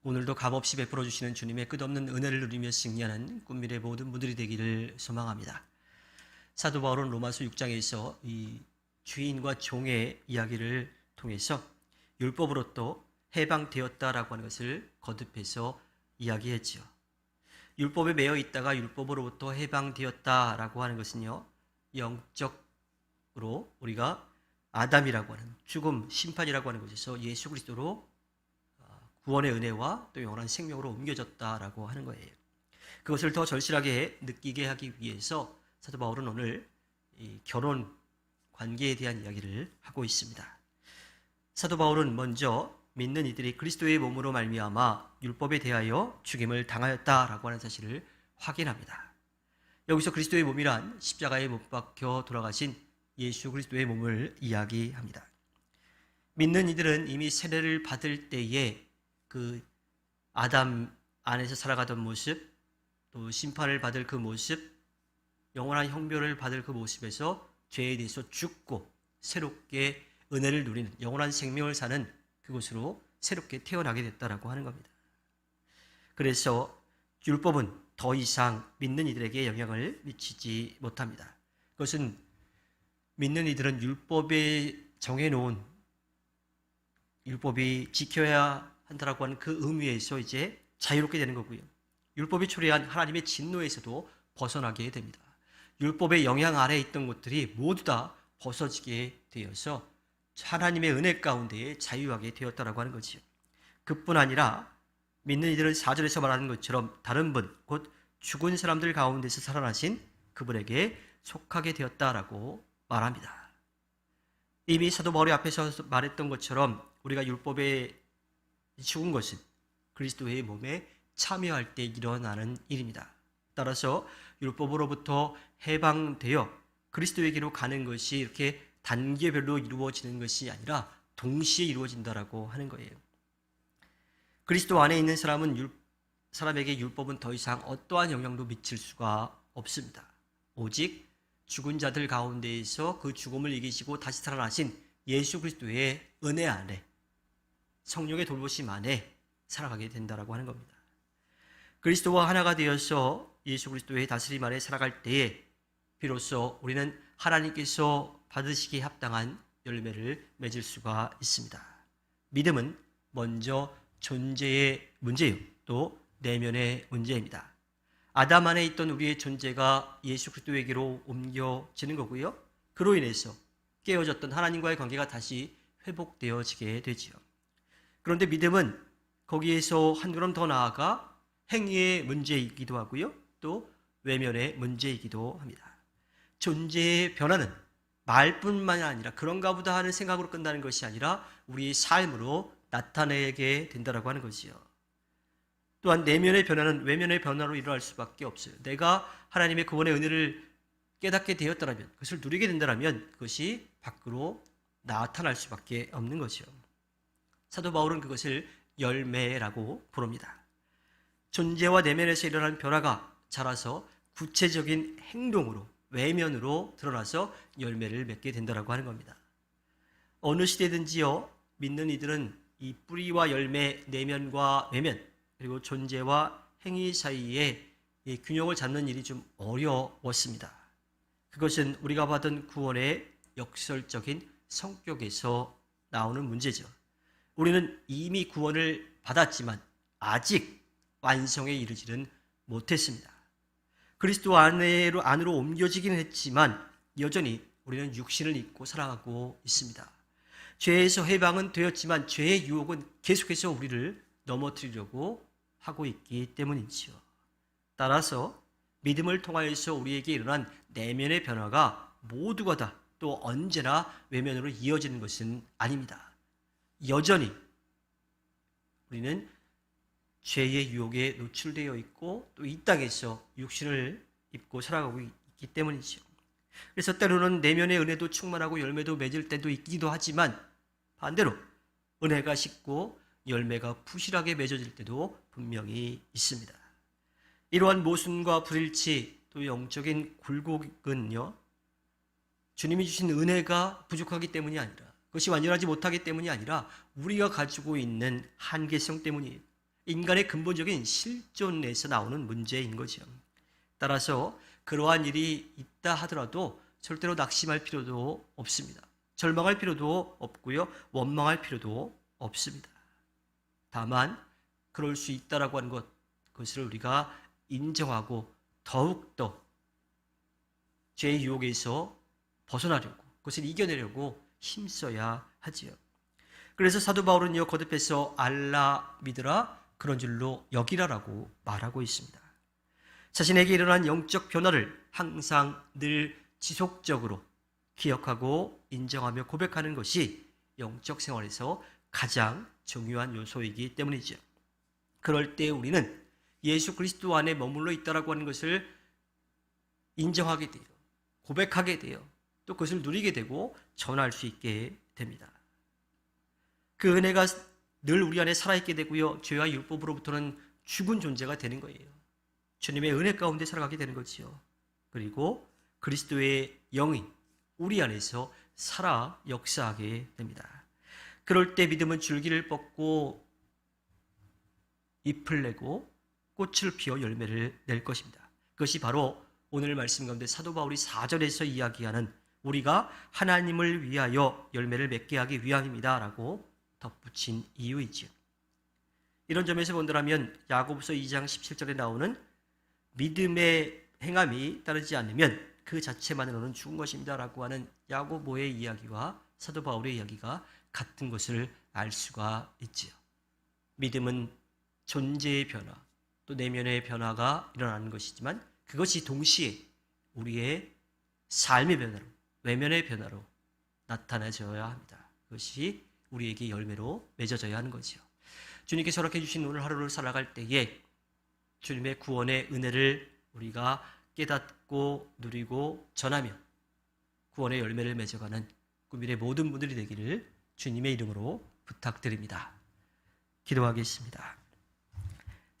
오늘도 값없이 베풀어 주시는 주님의 끝없는 은혜를 누리며 승리하는 꿈미래 모든 분들이 되기를 소망합니다. 사도 바울은 로마서 6장에서 이 주인과 종의 이야기를 통해서 율법으로부터 해방되었다라고 하는 것을 거듭해서 이야기했죠. 율법에 매여 있다가 율법으로부터 해방되었다라고 하는 것은요, 영적으로 우리가 아담이라고 하는 죽음, 심판이라고 하는 것에서 예수 그리스도로 구원의 은혜와 또 영원한 생명으로 옮겨졌다라고 하는 거예요. 그것을 더 절실하게 느끼게 하기 위해서 사도 바울은 오늘 이 결혼 관계에 대한 이야기를 하고 있습니다. 사도 바울은 먼저 믿는 이들이 그리스도의 몸으로 말미암아 율법에 대하여 죽임을 당하였다라고 하는 사실을 확인합니다. 여기서 그리스도의 몸이란 십자가에 못 박혀 돌아가신 예수 그리스도의 몸을 이야기합니다. 믿는 이들은 이미 세례를 받을 때에 그 아담 안에서 살아가던 모습, 또 심판을 받을 그 모습, 영원한 형벌을 받을 그 모습에서 죄에 대해서 죽고 새롭게 은혜를 누리는 영원한 생명을 사는 그곳으로 새롭게 태어나게 됐다라고 하는 겁니다. 그래서 율법은 더 이상 믿는 이들에게 영향을 미치지 못합니다. 그것은 믿는 이들은 율법에 정해놓은 율법이 지켜야 한다라고 하는 그 의미에서 이제 자유롭게 되는 거고요. 율법이 초래한 하나님의 진노에서도 벗어나게 됩니다. 율법의 영향 아래에 있던 것들이 모두 다 벗어지게 되어서 하나님의 은혜 가운데에 자유하게 되었다라고 하는 거지요. 그뿐 아니라 믿는 이들은 4절에서 말하는 것처럼 다른 분, 곧 죽은 사람들 가운데서 살아나신 그분에게 속하게 되었다라고 말합니다. 이미 사도 바울이 앞에서 말했던 것처럼 우리가 율법에 죽은 것은 그리스도의 몸에 참여할 때 일어나는 일입니다. 따라서 율법으로부터 해방되어 그리스도에게로 가는 것이 이렇게 단계별로 이루어지는 것이 아니라 동시에 이루어진다라고 하는 거예요. 그리스도 안에 있는 사람에게 율법은 더 이상 어떠한 영향도 미칠 수가 없습니다. 오직 죽은 자들 가운데에서 그 죽음을 이기시고 다시 살아나신 예수 그리스도의 은혜 안에 성령의 돌보심 안에 살아가게 된다라고 하는 겁니다. 그리스도와 하나가 되어서 예수 그리스도의 다스림 아래 살아갈 때에 비로소 우리는 하나님께서 받으시기에 합당한 열매를 맺을 수가 있습니다. 믿음은 먼저 존재의 문제요, 또 내면의 문제입니다. 아담 안에 있던 우리의 존재가 예수 그리스도에게로 옮겨지는 거고요. 그로 인해서 깨어졌던 하나님과의 관계가 다시 회복되어지게 되지요. 그런데 믿음은 거기에서 한 걸음 더 나아가 행위의 문제이기도 하고요. 또 외면의 문제이기도 합니다. 존재의 변화는 말뿐만 아니라 그런가 보다 하는 생각으로 끝나는 것이 아니라 우리의 삶으로 나타내게 된다라고 하는 것이요. 또한 내면의 변화는 외면의 변화로 일어날 수밖에 없어요. 내가 하나님의 구원의 은혜를 깨닫게 되었다면, 그것을 누리게 된다면 그것이 밖으로 나타날 수밖에 없는 것이요. 사도 바울은 그것을 열매라고 부릅니다. 존재와 내면에서 일어나는 변화가 자라서 구체적인 행동으로, 외면으로 드러나서 열매를 맺게 된다고 하는 겁니다. 어느 시대든지요, 믿는 이들은 이 뿌리와 열매, 내면과 외면, 그리고 존재와 행위 사이에 이 균형을 잡는 일이 좀 어려웠습니다. 그것은 우리가 받은 구원의 역설적인 성격에서 나오는 문제죠. 우리는 이미 구원을 받았지만 아직 완성에 이르지는 못했습니다. 그리스도 안으로 옮겨지기는 했지만 여전히 우리는 육신을 입고 살아가고 있습니다. 죄에서 해방은 되었지만 죄의 유혹은 계속해서 우리를 넘어뜨리려고 하고 있기 때문이지요. 따라서 믿음을 통하여서 우리에게 일어난 내면의 변화가 모두가 다 또 언제나 외면으로 이어지는 것은 아닙니다. 여전히 우리는 죄의 유혹에 노출되어 있고 또 이 땅에서 육신을 입고 살아가고 있기 때문이죠. 그래서 때로는 내면의 은혜도 충만하고 열매도 맺을 때도 있기도 하지만 반대로 은혜가 식고 열매가 부실하게 맺어질 때도 분명히 있습니다. 이러한 모순과 불일치 또 영적인 굴곡은요, 주님이 주신 은혜가 부족하기 때문이 아니라, 그것이 완전하지 못하기 때문이 아니라 우리가 가지고 있는 한계성 때문이에요. 인간의 근본적인 실존에서 나오는 문제인 거죠. 따라서 그러한 일이 있다 하더라도 절대로 낙심할 필요도 없습니다. 절망할 필요도 없고요. 원망할 필요도 없습니다. 다만 그럴 수 있다라고 하는 그것을 우리가 인정하고 더욱더 죄의 유혹에서 벗어나려고, 그것을 이겨내려고 힘써야 하지요. 그래서 사도 바울은요, 거듭해서 알라 믿으라, 그런 줄로 여기라라고 말하고 있습니다. 자신에게 일어난 영적 변화를 항상 늘 지속적으로 기억하고 인정하며 고백하는 것이 영적 생활에서 가장 중요한 요소이기 때문이죠. 그럴 때 우리는 예수 그리스도 안에 머물러 있다라고 하는 것을 인정하게 돼요. 고백하게 돼요. 또 그것을 누리게 되고 전할 수 있게 됩니다. 그 은혜가 늘 우리 안에 살아있게 되고요. 죄와 율법으로부터는 죽은 존재가 되는 거예요. 주님의 은혜 가운데 살아가게 되는 거지요. 그리고 그리스도의 영이 우리 안에서 살아 역사하게 됩니다. 그럴 때 믿음은 줄기를 뻗고 잎을 내고 꽃을 피워 열매를 낼 것입니다. 그것이 바로 오늘 말씀 가운데 사도 바울이 4절에서 이야기하는 우리가 하나님을 위하여 열매를 맺게 하기 위함입니다 라고 덧붙인 이유이지요. 이런 점에서 본다면 야고보서 2장 17절에 나오는 믿음의 행함이 따르지 않으면 그 자체만으로는 죽은 것입니다 라고 하는 야고보의 이야기와 사도 바울의 이야기가 같은 것을 알 수가 있지요. 믿음은 존재의 변화, 또 내면의 변화가 일어나는 것이지만 그것이 동시에 우리의 삶의 변화로, 외면의 변화로 나타나져야 합니다. 그것이 우리에게 열매로 맺어져야 하는 거죠. 주님께서 허락해 주신 오늘 하루를 살아갈 때에 주님의 구원의 은혜를 우리가 깨닫고 누리고 전하며 구원의 열매를 맺어가는 꾸밀의 모든 분들이 되기를 주님의 이름으로 부탁드립니다. 기도하겠습니다.